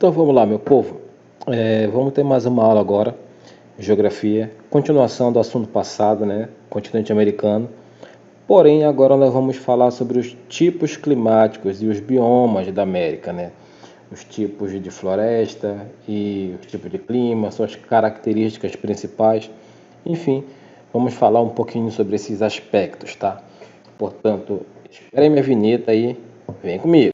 Então vamos lá, meu povo. Vamos ter mais uma aula agora, geografia, continuação do assunto passado, né? Continente americano. Porém, agora nós vamos falar sobre os tipos climáticos e os biomas da América, né? Os tipos de floresta e os tipos de clima, suas características principais. Enfim, vamos falar um pouquinho sobre esses aspectos, tá? Portanto, espere minha vinheta aí, vem comigo.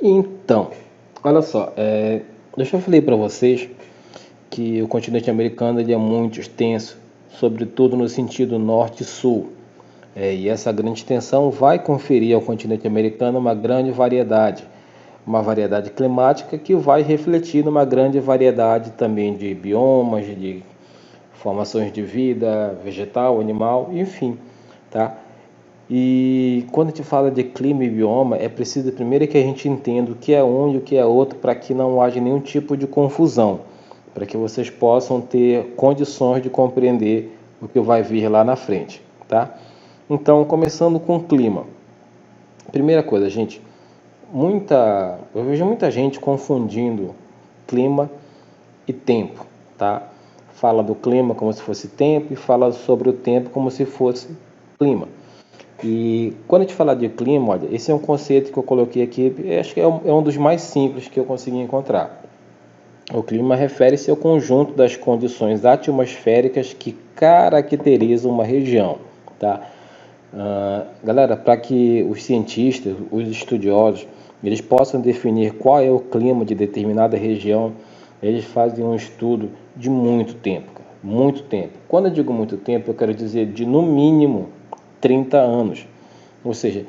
Então, olha só, eu já falei para vocês que o continente americano ele é muito extenso, sobretudo no sentido norte-sul. E essa grande extensão vai conferir ao continente americano uma variedade climática que vai refletir numa grande variedade também de biomas, de formações de vida vegetal, animal, enfim, tá? E quando a gente fala de clima e bioma, é preciso primeiro que a gente entenda o que é um e o que é outro para que não haja nenhum tipo de confusão, para que vocês possam ter condições de compreender o que vai vir lá na frente, tá? Então, começando com o clima. Primeira coisa, gente, eu vejo muita gente confundindo clima e tempo, tá? Fala do clima como se fosse tempo e fala sobre o tempo como se fosse clima. E quando a gente fala de clima, olha, esse é um conceito que eu coloquei aqui, acho que é um dos mais simples que eu consegui encontrar. O clima refere-se ao conjunto das condições atmosféricas que caracterizam uma região, tá? Galera, para que os cientistas, os estudiosos, eles possam definir qual é o clima de determinada região, eles fazem um estudo de muito tempo, cara, muito tempo. Quando eu digo muito tempo, eu quero dizer de no mínimo 30 anos. Ou seja,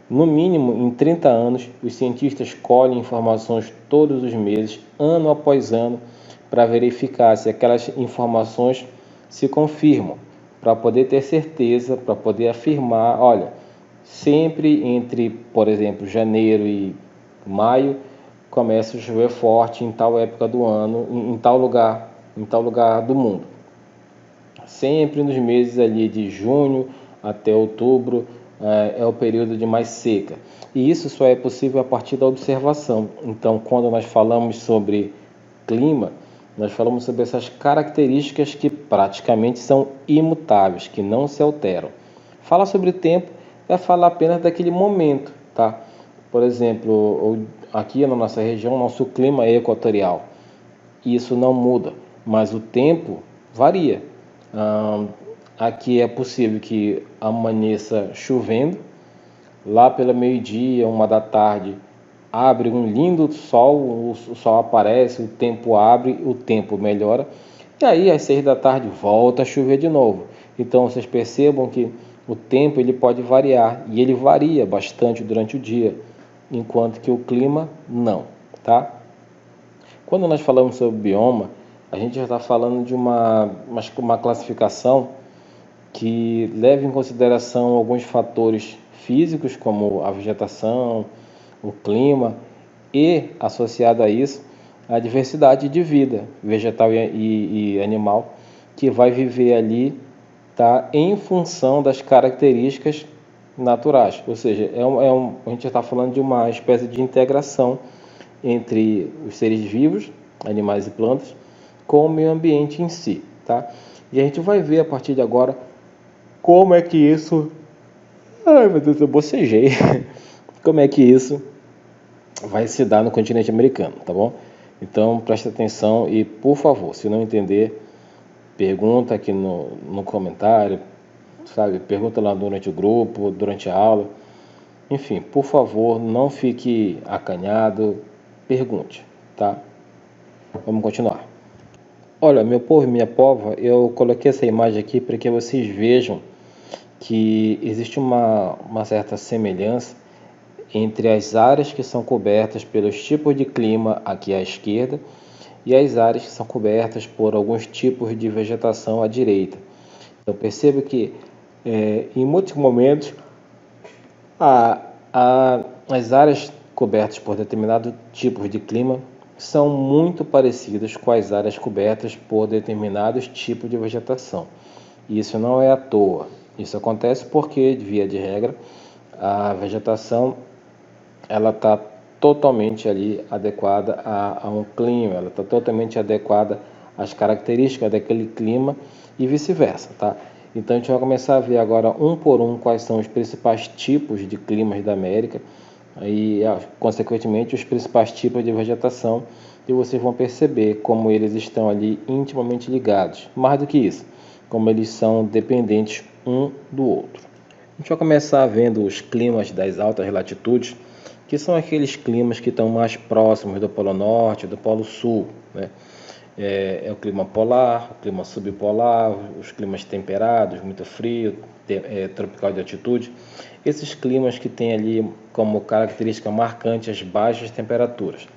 no mínimo em 30 anos, os cientistas colhem informações todos os meses, ano após ano, para verificar se aquelas informações se confirmam, para poder ter certeza, para poder afirmar, olha, sempre entre, por exemplo, janeiro e maio, começa a chover forte em tal época do ano, em tal lugar do mundo. Sempre nos meses ali de junho até outubro é o período de mais seca. E isso só é possível a partir da observação. Então, quando nós falamos sobre clima, nós falamos sobre essas características que praticamente são imutáveis, que não se alteram. Falar sobre tempo é falar apenas daquele momento, tá? Por exemplo, aqui na nossa região, nosso clima é equatorial. Isso não muda, mas o tempo varia. Aqui é possível que amanheça chovendo, lá pela meio-dia, 1 da tarde, abre um lindo sol, o sol aparece, o tempo abre, o tempo melhora, e aí às 6 da tarde volta a chover de novo. Então vocês percebam que o tempo ele pode variar, e ele varia bastante durante o dia, enquanto que o clima não, tá? Quando nós falamos sobre bioma, a gente já está falando de uma classificação que leva em consideração alguns fatores físicos, como a vegetação, o clima, e, associado a isso, a diversidade de vida vegetal e animal que vai viver ali, tá, em função das características naturais. Ou seja, a gente está falando de uma espécie de integração entre os seres vivos, animais e plantas, com o meio ambiente em si, tá? E a gente vai ver a partir de agora como é que isso... Ai, meu Deus, eu bocejei. Como é que isso vai se dar no continente americano, tá bom? Então, preste atenção e, por favor, se não entender, pergunta aqui no comentário, sabe? Pergunta lá durante o grupo, durante a aula. Enfim, por favor, não fique acanhado, pergunte, tá? Vamos continuar. Olha, meu povo e minha pova, eu coloquei essa imagem aqui para que vocês vejam que existe uma certa semelhança entre as áreas que são cobertas pelos tipos de clima aqui à esquerda e as áreas que são cobertas por alguns tipos de vegetação à direita. Então perceba que em muitos momentos as áreas cobertas por determinados tipos de clima são muito parecidas com as áreas cobertas por determinados tipos de vegetação. E isso não é à toa, Isso acontece porque, via de regra, a vegetação ela está totalmente ali adequada a um clima, ela está totalmente adequada às características daquele clima e vice-versa, tá? Então a gente vai começar a ver agora um por um quais são os principais tipos de climas da América e, consequentemente, os principais tipos de vegetação, e vocês vão perceber como eles estão ali intimamente ligados. Mais do que isso, como eles são dependentes um do outro. A gente vai começar vendo os climas das altas latitudes, que são aqueles climas que estão mais próximos do Polo Norte e do Polo Sul, né? É o clima polar, o clima subpolar, os climas temperados, muito frio, tropical de altitude. Esses climas que têm ali como característica marcante as baixas temperaturas.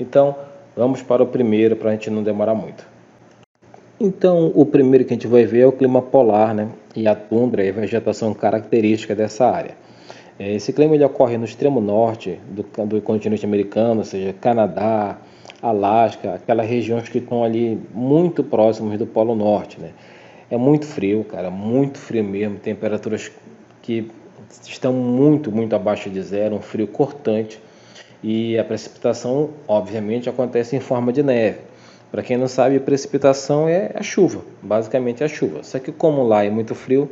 Então, vamos para o primeiro, para a gente não demorar muito. Então, o primeiro que a gente vai ver é o clima polar, né? E a tundra e a vegetação característica dessa área. Esse clima ele ocorre no extremo norte do continente americano, ou seja, Canadá, Alasca, aquelas regiões que estão ali muito próximas do Polo Norte, né? É muito frio, cara, muito frio mesmo, temperaturas que estão muito abaixo de zero, um frio cortante, e a precipitação, obviamente, acontece em forma de neve. Para quem não sabe, precipitação é a chuva, basicamente é a chuva. Só que como lá é muito frio,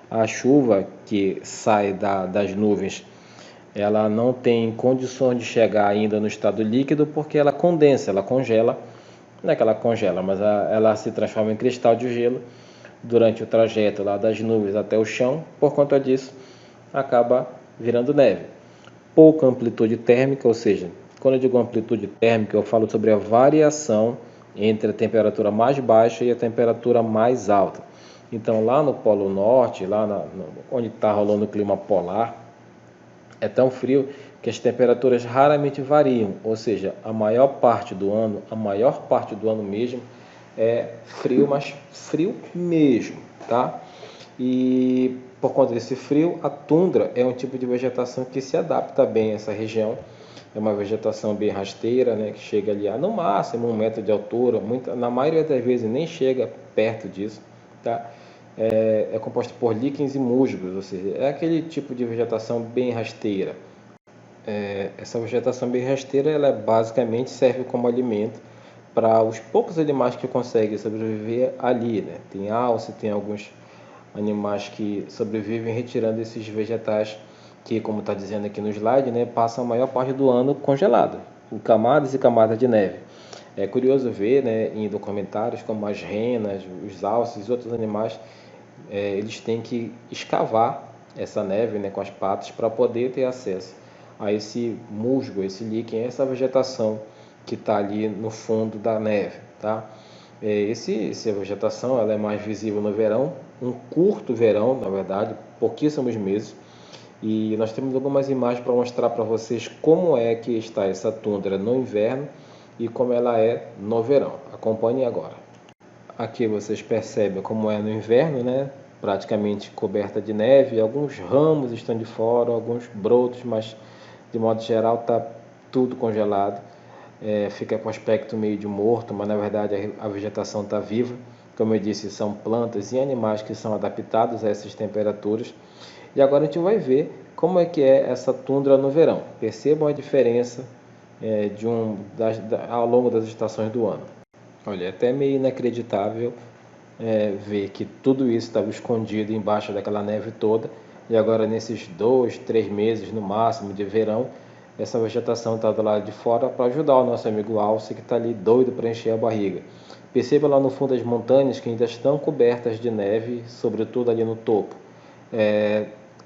a chuva que sai das nuvens, ela não tem condições de chegar ainda no estado líquido porque ela condensa, ela congela, não é que ela congela, mas ela se transforma em cristal de gelo durante o trajeto lá das nuvens até o chão. Por conta disso, acaba virando neve. Pouca amplitude térmica, ou seja, quando eu digo amplitude térmica, eu falo sobre a variação entre a temperatura mais baixa e a temperatura mais alta. Então, lá no Polo Norte, onde está rolando o clima polar, é tão frio que as temperaturas raramente variam, ou seja, a maior parte do ano mesmo, é frio, mas frio mesmo, tá? E por conta desse frio, a tundra é um tipo de vegetação que se adapta bem a essa região. É uma vegetação bem rasteira, né, que chega ali a no máximo 1 metro de altura, na maioria das vezes nem chega perto disso, tá? É composta por líquens e musgos, ou seja, é aquele tipo de vegetação bem rasteira. Essa vegetação bem rasteira, ela basicamente serve como alimento para os poucos animais que conseguem sobreviver ali, né? Tem alce, tem alguns animais que sobrevivem retirando esses vegetais que, como está dizendo aqui no slide, né, passam a maior parte do ano congelado, em camadas e camadas de neve. É curioso ver, né, em documentários como as renas, os alces e outros animais, eles têm que escavar essa neve, né, com as patas para poder ter acesso a esse musgo, esse líquen, essa vegetação que está ali no fundo da neve, tá? Essa vegetação ela é mais visível no verão, um curto verão, na verdade, pouquíssimos meses. E nós temos algumas imagens para mostrar para vocês como é que está essa tundra no inverno e como ela é no verão. Acompanhem agora. Aqui vocês percebem como é no inverno, né? Praticamente coberta de neve, alguns ramos estão de fora, alguns brotos, mas de modo geral está tudo congelado. Fica com aspecto meio de morto, mas na verdade a vegetação está viva. Como eu disse, são plantas e animais que são adaptados a essas temperaturas. E agora a gente vai ver como é que é essa tundra no verão. Percebam a diferença ao longo das estações do ano. Olha, é até meio inacreditável ver que tudo isso estava escondido embaixo daquela neve toda, e agora nesses 2, 3 meses no máximo de verão, essa vegetação está do lado de fora para ajudar o nosso amigo alce que está ali doido para encher a barriga. Perceba lá no fundo as montanhas que ainda estão cobertas de neve, sobretudo ali no topo.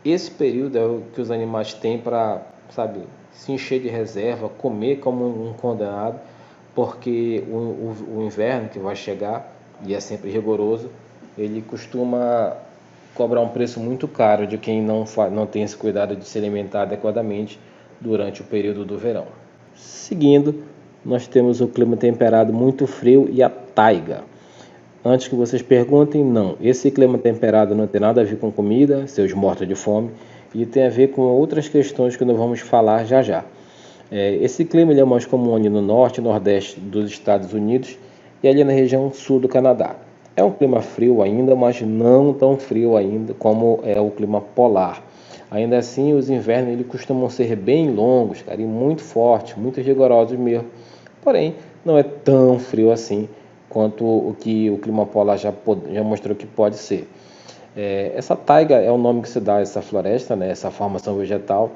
Esse período é o que os animais têm para, sabe, se encher de reserva, comer como um condenado, porque o inverno que vai chegar, e é sempre rigoroso, ele costuma cobrar um preço muito caro de quem não tem esse cuidado de se alimentar adequadamente durante o período do verão. Seguindo, nós temos o clima temperado muito frio e a taiga. Antes que vocês perguntem, não, esse clima temperado não tem nada a ver com comida, seus mortos de fome, e tem a ver com outras questões que nós vamos falar já já. Esse clima ele é mais comum ali no norte e nordeste dos Estados Unidos e ali na região sul do Canadá. É um clima frio ainda, mas não tão frio ainda como é o clima polar. Ainda assim, os invernos eles costumam ser bem longos, cara, e muito fortes, muito rigorosos mesmo. Porém, não é tão frio assim quanto o que o clima polar já mostrou que pode ser. Essa taiga é o nome que se dá a essa floresta, né, essa formação vegetal.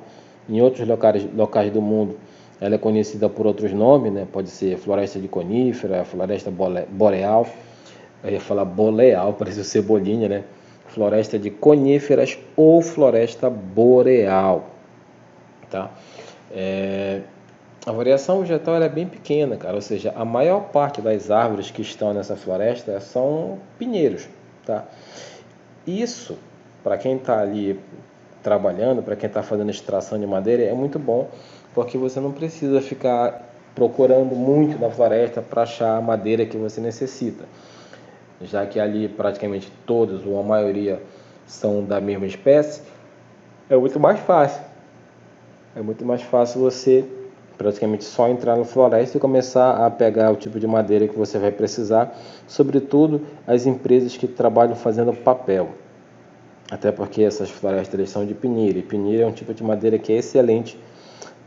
Em outros locais do mundo, ela é conhecida por outros nomes, né, pode ser floresta de conífera, floresta boreal. Eu ia falar boleal, parece cebolinha, né? Floresta de coníferas ou floresta boreal, tá? É, a variação vegetal é bem pequena, cara, ou seja, a maior parte das árvores que estão nessa floresta são pinheiros, tá? Isso, para quem está ali trabalhando, para quem está fazendo extração de madeira, é muito bom, porque você não precisa ficar procurando muito na floresta para achar a madeira que você necessita, já que ali praticamente todos ou a maioria são da mesma espécie. É muito mais fácil. É muito mais fácil você praticamente só entrar na floresta e começar a pegar o tipo de madeira que você vai precisar, sobretudo as empresas que trabalham fazendo papel. Até porque essas florestas são de pinheiro, e pinheiro é um tipo de madeira que é excelente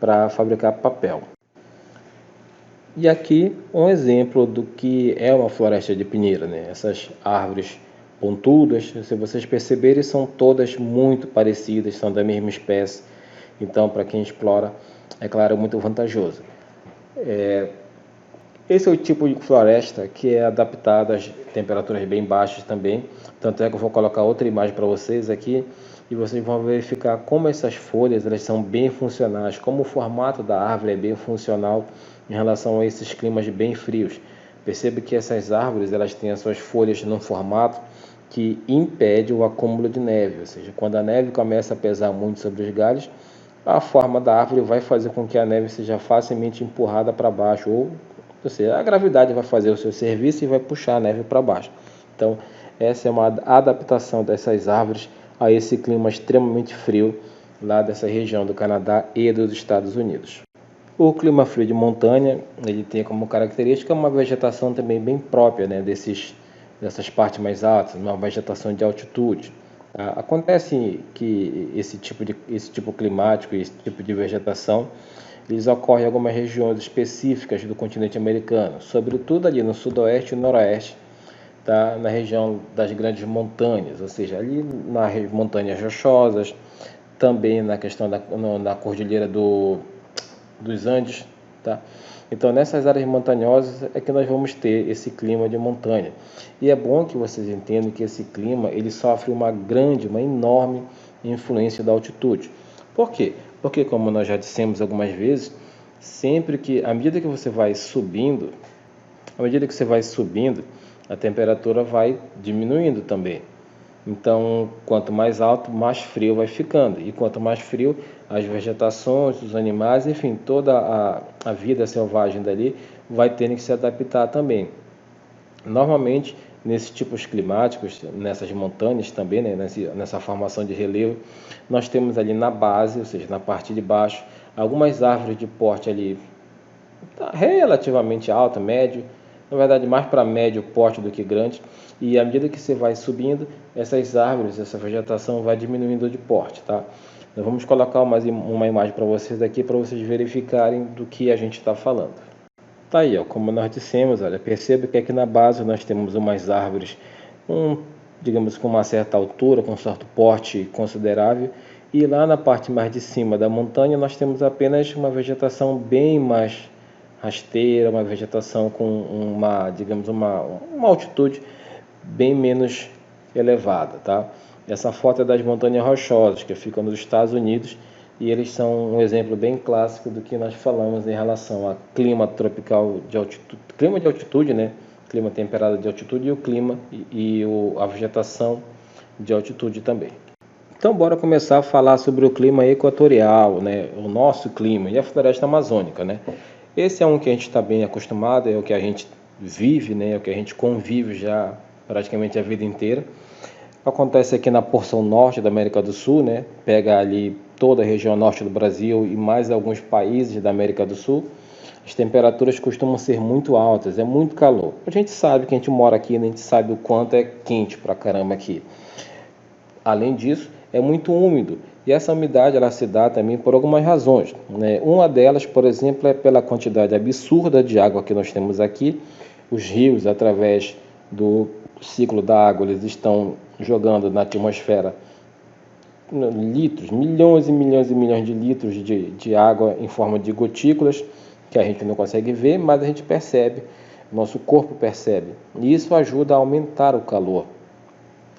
para fabricar papel. E aqui um exemplo do que é uma floresta de pinheiro, né? Essas árvores pontudas, se vocês perceberem, são todas muito parecidas, são da mesma espécie. Então, para quem explora, é claro, muito vantajoso. Esse é o tipo de floresta que é adaptada às temperaturas bem baixas também. Tanto é que eu vou colocar outra imagem para vocês aqui e vocês vão verificar como essas folhas elas são bem funcionais, como o formato da árvore é bem funcional em relação a esses climas bem frios. Percebe que essas árvores elas têm as suas folhas num formato que impede o acúmulo de neve, ou seja, quando a neve começa a pesar muito sobre os galhos, a forma da árvore vai fazer com que a neve seja facilmente empurrada para baixo, ou seja, a gravidade vai fazer o seu serviço e vai puxar a neve para baixo. Então, essa é uma adaptação dessas árvores a esse clima extremamente frio lá dessa região do Canadá e dos Estados Unidos. O clima frio de montanha, ele tem como característica uma vegetação também bem própria, né, dessas partes mais altas, uma vegetação de altitude. Acontece que esse tipo climático, esse tipo de vegetação, eles ocorrem em algumas regiões específicas do continente americano, sobretudo ali no sudoeste e noroeste, tá? Na região das grandes montanhas, ou seja, ali nas montanhas rochosas, também na questão na cordilheira dos Andes, tá? Então, nessas áreas montanhosas é que nós vamos ter esse clima de montanha. E é bom que vocês entendam que esse clima ele sofre uma enorme influência da altitude. Por quê? Porque, como nós já dissemos algumas vezes, à medida que você vai subindo, a temperatura vai diminuindo também. Então, quanto mais alto, mais frio vai ficando. E quanto mais frio, as vegetações, os animais, enfim, toda a vida selvagem dali vai tendo que se adaptar também. Normalmente, nesses tipos climáticos, nessas montanhas também, né, nessa formação de relevo, nós temos ali na base, ou seja, na parte de baixo, algumas árvores de porte ali relativamente alto, médio, na verdade mais para médio porte do que grande, e à medida que você vai subindo, essas árvores, essa vegetação vai diminuindo de porte, tá? Nós vamos colocar uma imagem para vocês aqui, para vocês verificarem do que a gente está falando. Tá aí, ó, como nós dissemos, olha, perceba que aqui na base nós temos umas árvores, digamos com uma certa altura, com um certo porte considerável, e lá na parte mais de cima da montanha nós temos apenas uma vegetação bem mais rasteira, uma vegetação com uma altitude bem menos elevada, tá? Essa foto é das montanhas rochosas que ficam nos Estados Unidos e eles são um exemplo bem clássico do que nós falamos em relação a clima tropical de altitude, né? Clima temperado de altitude e o clima a vegetação de altitude também. Então, bora começar a falar sobre o clima equatorial, né? O nosso clima e a floresta amazônica, né? Esse é um que a gente está bem acostumado, é o que a gente vive, né? É o que a gente convive já praticamente a vida inteira. Acontece aqui na porção norte da América do Sul, né? Pega ali toda a região norte do Brasil e mais alguns países da América do Sul. as temperaturas costumam ser muito altas, é muito calor. A gente sabe que a gente mora aqui, né? A gente sabe o quanto é quente pra caramba aqui. Além disso, é muito úmido e essa umidade ela se dá também por algumas razões, né? Uma delas, por exemplo, é pela quantidade absurda de água que nós temos aqui. Os rios, através do ciclo da água, eles estão jogando na atmosfera litros, milhões e milhões e milhões de litros de água em forma de gotículas, que a gente não consegue ver, mas a gente percebe, nosso corpo percebe. E isso ajuda a aumentar o calor.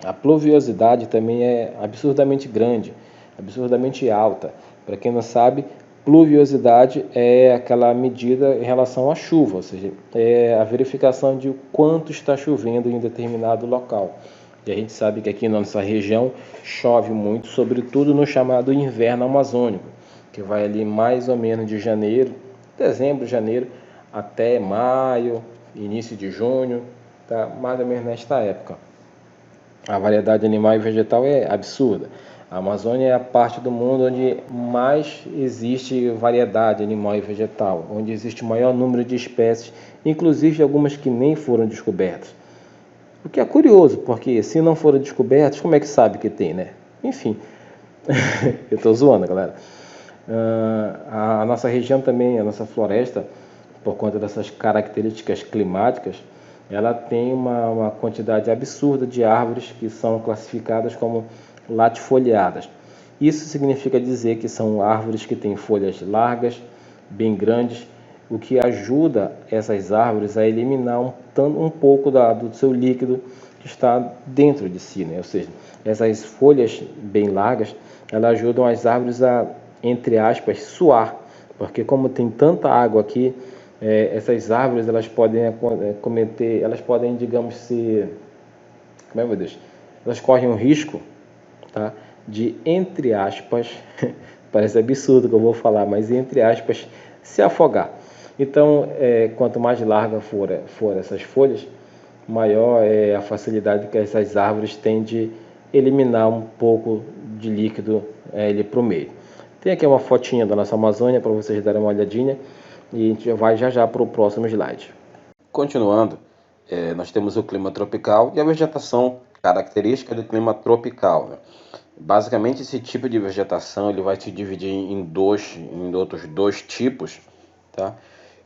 A pluviosidade também é absurdamente grande, absurdamente alta. Para quem não sabe, pluviosidade é aquela medida em relação à chuva, ou seja, é a verificação de quanto está chovendo em determinado local. E a gente sabe que aqui na nossa região chove muito, sobretudo no chamado inverno amazônico, que vai ali mais ou menos de janeiro, dezembro, janeiro, até maio, início de junho, tá? Mais ou menos nesta época. A variedade animal e vegetal é absurda. A Amazônia é a parte do mundo onde mais existe variedade animal e vegetal, onde existe o maior número de espécies, inclusive algumas que nem foram descobertas. O que é curioso, porque se não foram descobertas, como é que sabe que tem, né? Enfim, eu estou zoando, galera. A nossa região também, a nossa floresta, por conta dessas características climáticas, ela tem uma quantidade absurda de árvores que são classificadas como latifoliadas. Isso significa dizer que são árvores que têm folhas largas, bem grandes, o que ajuda essas árvores a eliminar um pouco do seu líquido que está dentro de si, né? Ou seja, essas folhas bem largas, elas ajudam as árvores a, entre aspas, suar, porque como tem tanta água aqui, essas árvores elas podem cometer, elas podem, digamos, ser, como é, meu Deus, elas correm um risco, tá, de, entre aspas, parece absurdo que eu vou falar, mas entre aspas, se afogar. Então, quanto mais larga for essas folhas, maior é a facilidade que essas árvores têm de eliminar um pouco de líquido ali para o meio. Tem aqui uma fotinha da nossa Amazônia para vocês darem uma olhadinha e a gente já vai já para o próximo slide. Continuando, nós temos o clima tropical e a vegetação característica do clima tropical, né? Basicamente, esse tipo de vegetação ele vai se dividir em outros dois tipos, tá?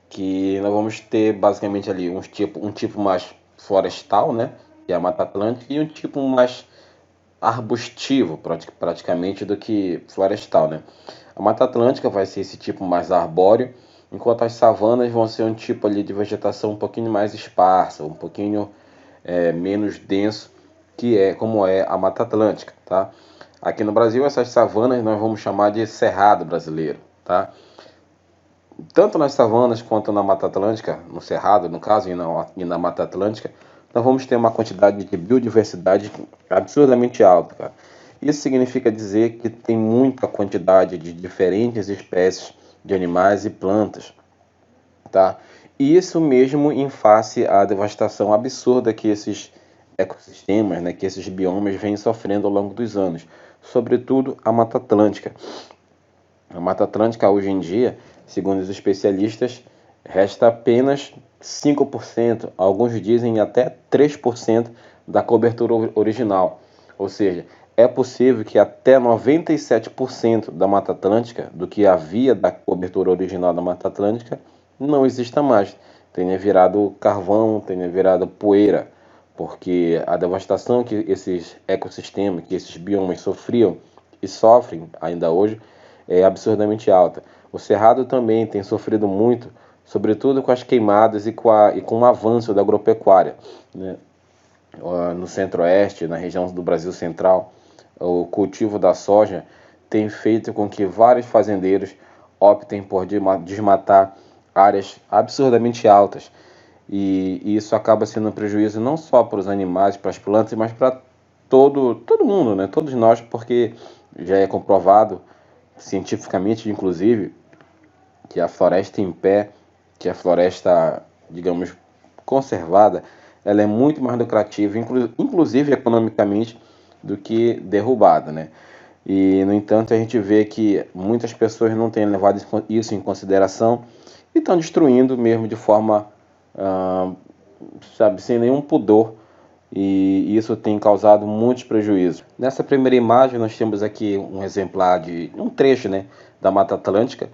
Que nós vamos ter basicamente ali um tipo mais florestal, né? Que é a Mata Atlântica, e um tipo mais arbustivo, praticamente, do que florestal, né? A Mata Atlântica vai ser esse tipo mais arbóreo, enquanto as savanas vão ser um tipo ali de vegetação um pouquinho mais esparsa, um pouquinho menos denso, que é como é a Mata Atlântica, tá? Aqui no Brasil, essas savanas nós vamos chamar de cerrado brasileiro, tá? Tanto nas savanas quanto na Mata Atlântica, no cerrado, no caso, e na Mata Atlântica, nós vamos ter uma quantidade de biodiversidade absurdamente alta, cara. Isso significa dizer que tem muita quantidade de diferentes espécies de animais e plantas, tá? E isso mesmo em face à devastação absurda que esses ecossistemas, né, que esses biomas vêm sofrendo ao longo dos anos, sobretudo a Mata Atlântica. A Mata Atlântica hoje em dia, segundo os especialistas, resta apenas 5%, alguns dizem até 3% da cobertura original. Ou seja, é possível que até 97% da Mata Atlântica, do que havia da cobertura original da Mata Atlântica, não exista mais. Tenha virado carvão, tenha virado poeira, porque a devastação que esses ecossistemas, que esses biomas sofriam e sofrem ainda hoje, é absurdamente alta. O Cerrado também tem sofrido muito, sobretudo com as queimadas e com o avanço da agropecuária, né? No centro-oeste, na região do Brasil Central, o cultivo da soja tem feito com que vários fazendeiros optem por desmatar áreas absurdamente altas. E isso acaba sendo um prejuízo não só para os animais, para as plantas, mas para todo mundo, né? Todos nós, porque já é comprovado cientificamente, inclusive, que a floresta em pé, que a floresta, digamos, conservada, ela é muito mais lucrativa, inclusive economicamente, do que derrubada, né? E, no entanto, a gente vê que muitas pessoas não têm levado isso em consideração e estão destruindo mesmo de forma, sabe, sem nenhum pudor, e isso tem causado muitos prejuízos. Nessa primeira imagem nós temos aqui um exemplar de um trecho, né, da Mata Atlântica.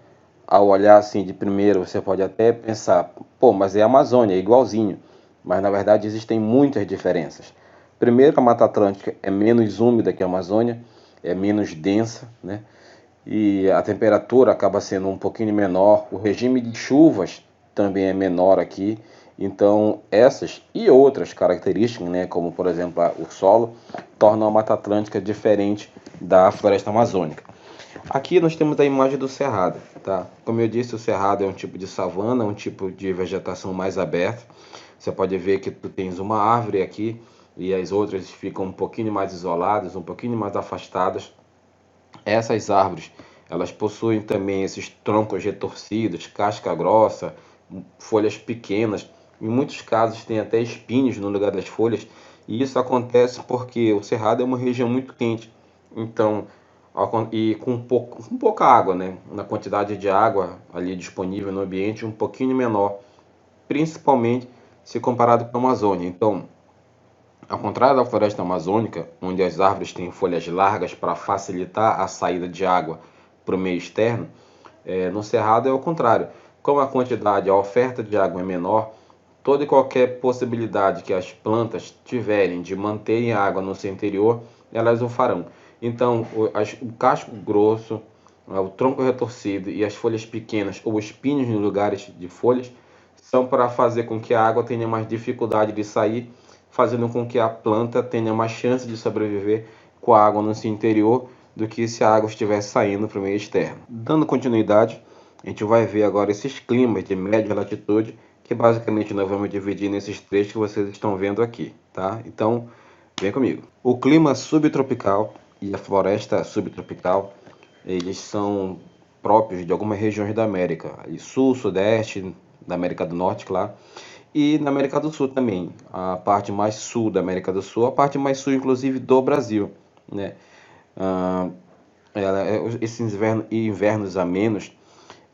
Ao olhar assim de primeiro você pode até pensar, pô, mas é a Amazônia, é igualzinho, mas na verdade existem muitas diferenças. Primeiro, a Mata Atlântica é menos úmida que a Amazônia, é menos densa, né? E a temperatura acaba sendo um pouquinho menor, o regime de chuvas também é menor aqui. Então, essas e outras características, né, como por exemplo o solo, tornam a Mata Atlântica diferente da floresta amazônica. Aqui nós temos a imagem do cerrado, tá? Como eu disse, o cerrado é um tipo de savana, um tipo de vegetação mais aberta. Você pode ver que tu tens uma árvore aqui e as outras ficam um pouquinho mais isoladas, um pouquinho mais afastadas. Essas árvores, elas possuem também esses troncos retorcidos, casca grossa, folhas pequenas. Em muitos casos tem até espinhos no lugar das folhas. E isso acontece porque o cerrado é uma região muito quente. Então, e com pouca água, né? Na quantidade de água ali disponível no ambiente um pouquinho menor, principalmente se comparado com a Amazônia. Então, ao contrário da floresta amazônica, onde as árvores têm folhas largas para facilitar a saída de água para o meio externo, no cerrado é o contrário. Como a quantidade, a oferta de água é menor, toda e qualquer possibilidade que as plantas tiverem de manterem a água no seu interior, elas o farão. Então, o casco grosso, o tronco retorcido e as folhas pequenas ou espinhos nos lugares de folhas são para fazer com que a água tenha mais dificuldade de sair, fazendo com que a planta tenha mais chance de sobreviver com a água no seu interior do que se a água estivesse saindo para o meio externo. Dando continuidade, a gente vai ver agora esses climas de média latitude, que basicamente nós vamos dividir nesses três que vocês estão vendo aqui, tá? Então, vem comigo. O clima subtropical e a floresta subtropical, eles são próprios de algumas regiões da América, sul, sudeste, da América do Norte, claro, e na América do Sul também, a parte mais sul da América do Sul, a parte mais sul, inclusive, do Brasil, né? Ah, esses invernos amenos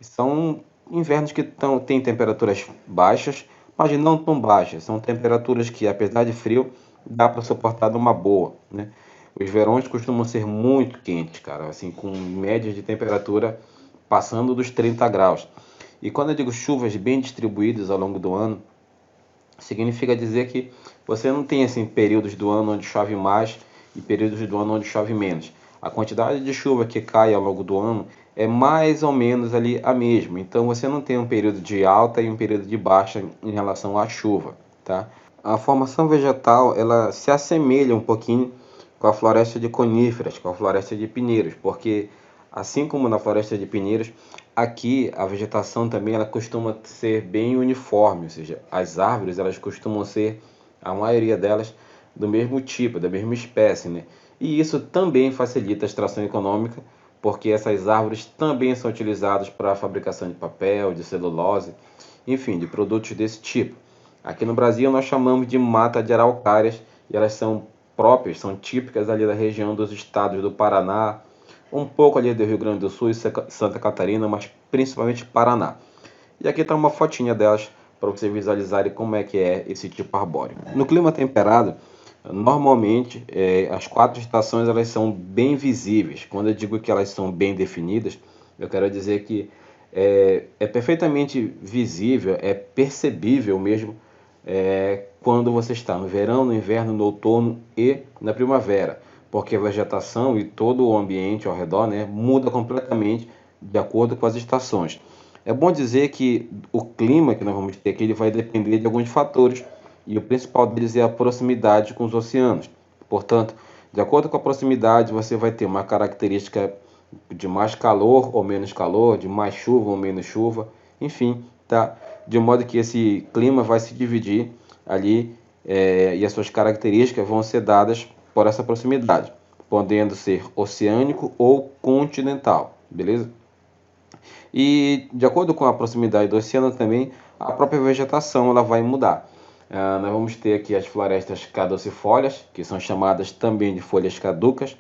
são invernos que têm temperaturas baixas, mas não tão baixas. São temperaturas que, apesar de frio, dá para suportar numa boa, né? Os verões costumam ser muito quentes, cara, assim, com médias de temperatura passando dos 30 graus. E quando eu digo chuvas bem distribuídas ao longo do ano, significa dizer que você não tem assim períodos do ano onde chove mais e períodos do ano onde chove menos. A quantidade de chuva que cai ao longo do ano é mais ou menos ali a mesma. Então você não tem um período de alta e um período de baixa em relação à chuva, tá? A formação vegetal, ela se assemelha um pouquinho com a floresta de coníferas, com a floresta de pinheiros, porque assim como na floresta de pinheiros, aqui a vegetação também ela costuma ser bem uniforme, ou seja, as árvores elas costumam ser, a maioria delas, do mesmo tipo, da mesma espécie, né? E isso também facilita a extração econômica, porque essas árvores também são utilizadas para a fabricação de papel, de celulose, enfim, de produtos desse tipo. Aqui no Brasil nós chamamos de mata de araucárias e elas são próprias, são típicas ali da região dos estados do Paraná, um pouco ali do Rio Grande do Sul e Santa Catarina, mas principalmente Paraná. E aqui está uma fotinha delas para vocês visualizarem como é que é esse tipo arbóreo. No clima temperado, normalmente as quatro estações elas são bem visíveis. Quando eu digo que elas são bem definidas, eu quero dizer que é perfeitamente visível, é percebível mesmo quando você está no verão, no inverno, no outono e na primavera, porque a vegetação e todo o ambiente ao redor, né, muda completamente de acordo com as estações. É bom dizer que o clima que nós vamos ter aqui ele vai depender de alguns fatores e o principal deles é a proximidade com os oceanos. Portanto, de acordo com a proximidade, você vai ter uma característica de mais calor, de mais chuva ou menos chuva, enfim, tá? De modo que esse clima vai se dividir ali e as suas características vão ser dadas por essa proximidade, podendo ser oceânico ou continental, beleza? E de acordo com a proximidade do oceano também, a própria vegetação ela vai mudar. Nós vamos ter aqui as florestas caducifólias, que são chamadas também de folhas caducas,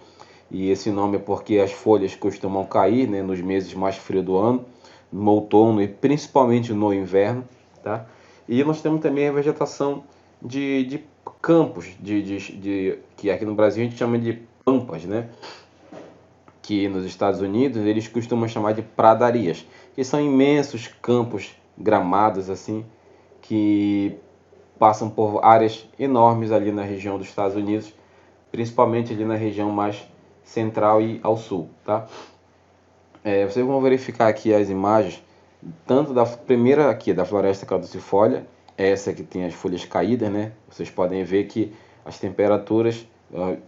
e esse nome é porque as folhas costumam cair, né, nos meses mais frios do ano, no outono e principalmente no inverno, tá? E nós temos também a vegetação de campos, que aqui no Brasil a gente chama de pampas, né? Que nos Estados Unidos eles costumam chamar de pradarias, que são imensos campos gramados assim, que passam por áreas enormes ali na região dos Estados Unidos, principalmente ali na região mais central e ao sul, tá? Vocês vão verificar aqui as imagens, tanto da primeira aqui, da floresta caducifólia, essa que tem as folhas caídas, né? Vocês podem ver que as temperaturas,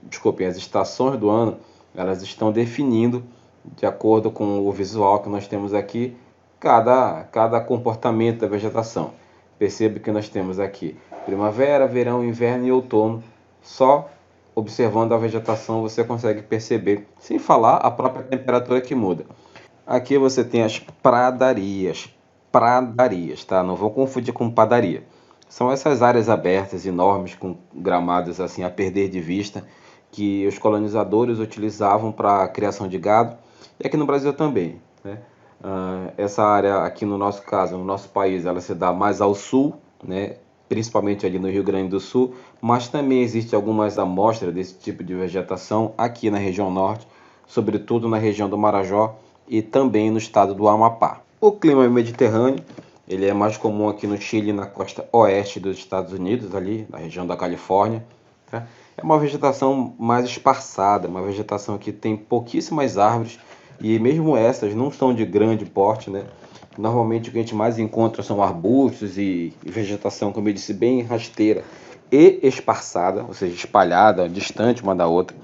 desculpem, as estações do ano, elas estão definindo, de acordo com o visual que nós temos aqui, cada comportamento da vegetação. Perceba que nós temos aqui primavera, verão, inverno e outono. Só observando a vegetação você consegue perceber, sem falar a própria temperatura que muda. Aqui você tem as pradarias, tá? Não vou confundir com padaria. São essas áreas abertas, enormes, com gramados assim a perder de vista, que os colonizadores utilizavam para a criação de gado, e aqui no Brasil também, né? Essa área aqui no nosso caso, no nosso país, ela se dá mais ao sul, né? Principalmente ali no Rio Grande do Sul, mas também existe algumas amostras desse tipo de vegetação aqui na região norte, sobretudo na região do Marajó e também no estado do Amapá. O clima é mediterrâneo, ele é mais comum aqui no Chile, na costa oeste dos Estados Unidos, ali na região da Califórnia, tá? É uma vegetação mais esparçada, uma vegetação que tem pouquíssimas árvores e mesmo essas não são de grande porte, né? Normalmente o que a gente mais encontra são arbustos e vegetação, como eu disse, bem rasteira e esparçada, ou seja, espalhada, distante uma da outra.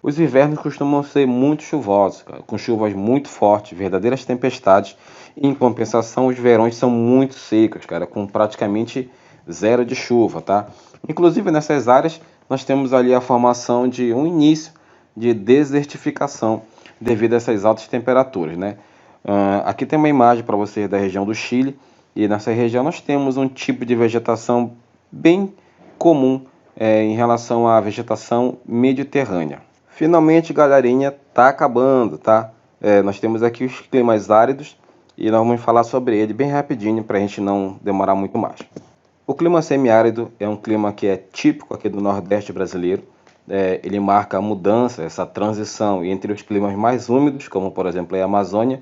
Os invernos costumam ser muito chuvosos, cara, com chuvas muito fortes, verdadeiras tempestades. E, em compensação, os verões são muito secos, cara, com praticamente zero de chuva, tá? Inclusive nessas áreas nós temos ali a formação de um início de desertificação devido a essas altas temperaturas, né? Aqui tem uma imagem para vocês da região do Chile e nessa região nós temos um tipo de vegetação bem comum em relação à vegetação mediterrânea. Finalmente, galerinha, tá acabando, tá? Nós temos aqui os climas áridos e nós vamos falar sobre ele bem rapidinho para a gente não demorar muito mais. O clima semiárido é um clima que é típico aqui do Nordeste brasileiro. Ele marca a mudança, essa transição entre os climas mais úmidos, como por exemplo a Amazônia,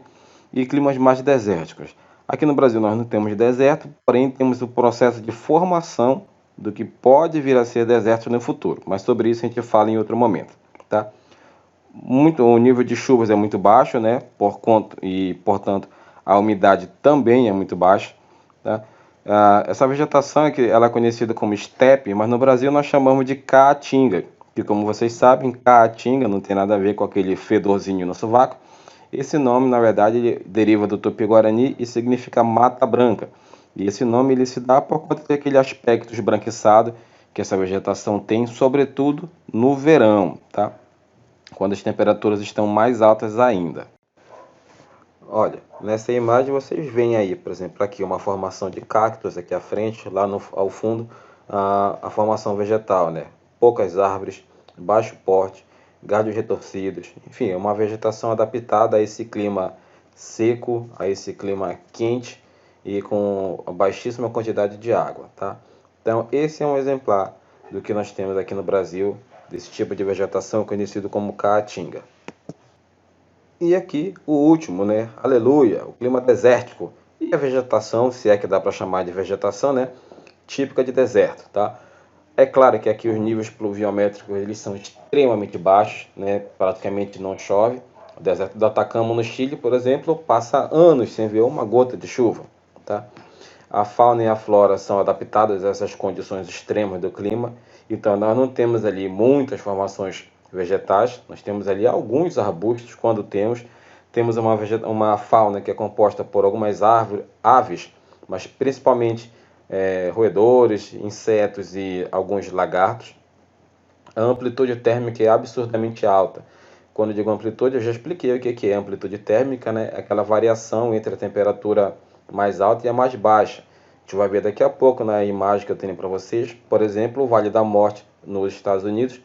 e climas mais desérticos. Aqui no Brasil nós não temos deserto, porém temos o processo de formação do que pode vir a ser deserto no futuro. Mas sobre isso a gente fala em outro momento, tá? O nível de chuvas é muito baixo, né? Portanto, a umidade também é muito baixa, tá? Essa vegetação aqui, ela é conhecida como estepe, mas no Brasil nós chamamos de caatinga, que como vocês sabem, caatinga não tem nada a ver com aquele fedorzinho no sovaco. Esse nome, na verdade, ele deriva do Tupi-Guarani e significa mata branca. E esse nome ele se dá por conta daquele aspecto esbranquiçado que essa vegetação tem, sobretudo no verão, tá? Quando as temperaturas estão mais altas ainda. Olha, nessa imagem vocês veem aí, por exemplo, aqui uma formação de cactos aqui à frente, lá ao fundo, a formação vegetal, né? Poucas árvores, baixo porte, galhos retorcidos, enfim, é uma vegetação adaptada a esse clima seco, a esse clima quente e com baixíssima quantidade de água, tá? Então, esse é um exemplar do que nós temos aqui no Brasil, desse tipo de vegetação conhecido como caatinga. E aqui o último, né? Aleluia, o clima desértico. E a vegetação, se é que dá para chamar de vegetação, né? Típica de deserto, tá? É claro que aqui os níveis pluviométricos eles são extremamente baixos, né? Praticamente não chove. O deserto do Atacama no Chile, por exemplo, passa anos sem ver uma gota de chuva, tá? A fauna e a flora são adaptadas a essas condições extremas do clima, então nós não temos ali muitas formações vegetais, nós temos ali alguns arbustos quando temos uma fauna que é composta por algumas aves, mas principalmente roedores, insetos e alguns lagartos. A amplitude térmica é absurdamente alta. Quando eu digo amplitude, eu já expliquei o que é amplitude térmica, né? Aquela variação entre a temperatura mais alta e a mais baixa. A gente vai ver daqui a pouco na imagem que eu tenho para vocês, por exemplo, o Vale da Morte nos Estados Unidos,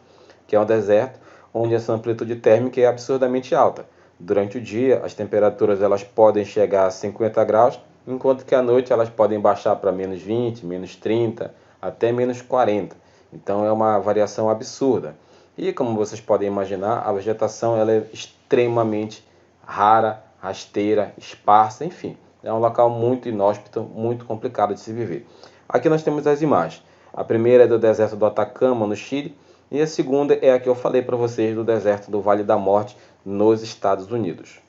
que é um deserto, onde essa amplitude térmica é absurdamente alta. Durante o dia, as temperaturas elas podem chegar a 50 graus, enquanto que à noite elas podem baixar para menos 20, menos 30, até menos 40. Então é uma variação absurda. E como vocês podem imaginar, a vegetação ela é extremamente rara, rasteira, esparsa, enfim. É um local muito inóspito, muito complicado de se viver. Aqui nós temos as imagens. A primeira é do deserto do Atacama, no Chile, e a segunda é a que eu falei para vocês do deserto do Vale da Morte, nos Estados Unidos.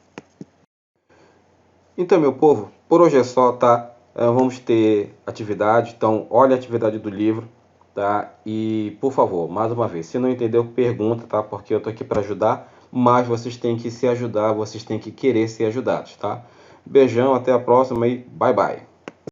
Então, meu povo, por hoje é só, tá? Vamos ter atividade, então olha a atividade do livro, tá? E, por favor, mais uma vez, se não entendeu, pergunta, tá? Porque eu tô aqui para ajudar, mas vocês têm que se ajudar, vocês têm que querer ser ajudados, tá? Beijão, até a próxima e bye bye.